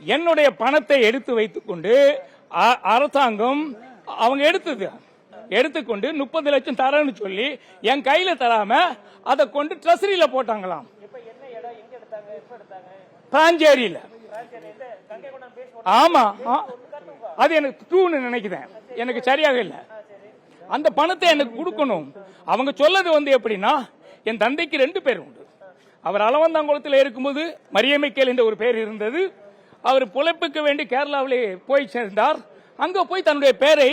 என்னுடைய பணத்தை எடுத்து வைத்துக் கொண்டு அரசாங்கம் அவங்க எடுத்துக்கொண்டு 30 லட்சம் தரேன்னு சொல்லி என் கையில தராம அதை கொண்டு ட்ரெஸரியில போட்டாங்களாம். பிராஞ்சேரியில. ஆமா, அது எனக்கு ட்ரூன்னு நினைக்கிறேன், எனக்கு சரியாக இல்ல. அந்த பணத்தை எனக்கு கொடுக்கணும். அவங்க சொல்லது எப்படின்னா, என் தந்தைக்கு 2 பேர் உண்டு. அவர் அளவந்தாங்குளத்தில் இருக்கும்போது மரியமைக்கேல் என்ற ஒரு பேர் இருந்தது. அவர் பிழைப்புக்கு வேண்டி கேரளாவிலே போய் சேர்ந்தார். அங்க போய் தன்னுடைய பேரை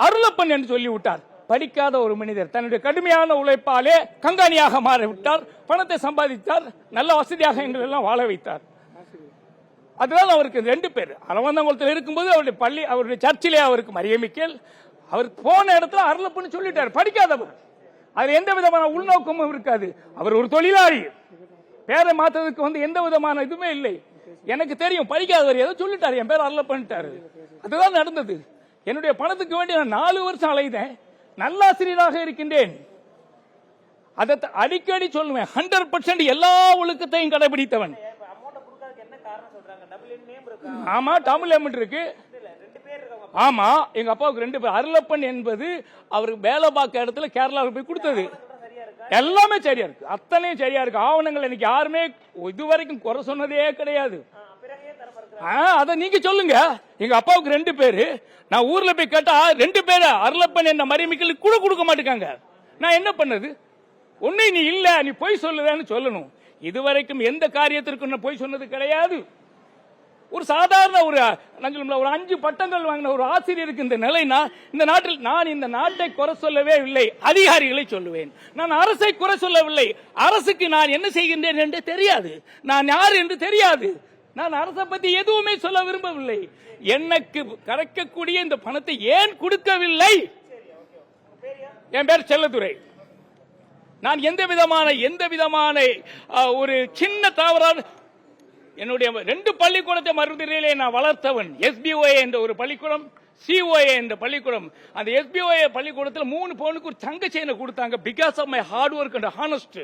அருளப்பன் என்று சொல்லி விட்டார். படிக்காத ஒரு மனிதர் தன்னுடைய கடுமையான உழைப்பாலே கங்காணியாக மாறிவிட்டார். பணத்தை சம்பாதித்தார். நல்ல வசதியாக எங்களெல்லாம் வாழ வைத்தார். அதுதான் அவருக்கு 2 பேர். அளவந்தாங்குளத்தில் இருக்கும்போது அவருடைய சர்ச்சிலே அவருக்கு மரியமிக்கேல், அவர் போன இடத்துல அருளப்பன் சொல்லிட்டார். படிக்காதவர், அது எந்த விதமான உள்நோக்கமும் இருக்காது. அவர் ஒரு தொழிலாளி. பேரை மாத்ததுக்கு எந்த விதமான இதுவுமே இல்லை. எனக்கு தெரியும், படிக்காதவர் ஏதோ சொல்லிட்டாரு, என் பேர் அருளப்பன்ட்டாரு. அதுதான் நடந்தது. என்னுடைய பணத்துக்கு வேண்டி நான் 4 வருஷம் அலைதேன். நல்லாசிரியராக இருக்கின்றேன். அதை அடிக்கடி சொல்லுவேன். 100% எல்லா ஒழுக்கத்தையும் கடைபிடித்தவன். ஆமா, தமிழ் எம் இருக்கு. ஆமா, எங்க அப்பாவுக்கு 2 பேர். அருளப்பன் என்பது அவருக்கு வேலை பார்க்க இடத்துல கேரளாவுக்கு போய் கொடுத்தது. எல்லாமே சரியா இருக்கு, அத்தனையும் சரியா இருக்கு. ஆவணங்கள் எனக்கு யாருமே இதுவரைக்கும் குறை சொன்னதே கிடையாது. அத நீங்க சொல்லுங்க. எங்க அப்பாவுக்கு 2 பேரு. நான் ஊர்ல போய் கேட்டா 2 பேரு அருளப்பன் என்ன மரியமிக்கலுக்கு கூட கொடுக்க மாட்டேங்க. நான் என்ன பண்ணது? ஒண்ணு நீ இல்ல, நீ போய் சொல்லுவேன்னு சொல்லணும். இதுவரைக்கும் எந்த காரியத்திற்கும் நான் போய் சொன்னது கிடையாது. ஒரு சாதாரண ஒரு 5 பட்டங்கள் வாங்கின ஒரு ஆசிரியருக்கு இந்த நிலைனா, இந்த நாட்டில் நான் இந்த நாட்டை குறை சொல்லவே இல்லை, அதிகாரிகளை சொல்லுவேன். நான் அரசை குறை சொல்லவில்லை. அரசுக்கு நான் என்ன செய்கின்றேன் என்று தெரியாது, நான் யார் என்று தெரியாது. நான் அரசை பத்தி எதுவுமே சொல்ல விரும்பவில்லை. எனக்கு கரைக்கக்கூடிய இந்த பணத்தை ஏன் கொடுக்கவில்லை? என் பேர் செல்லதுரை. நான் எந்த விதமான ஒரு சின்ன தவறான, என்னுடைய 2 பள்ளிக்கூடத்தை மருந்திலே நான் வளர்த்தவன். SBOA என்ற ஒரு பள்ளிக்கூடம், COA என்ற பள்ளிக்கூடம். அந்த SBOA பள்ளிக்கூடத்தில் 3 பவுனுக்கு ஒரு தங்க செயினை கொடுத்தாங்க. Because of my hard work and honest.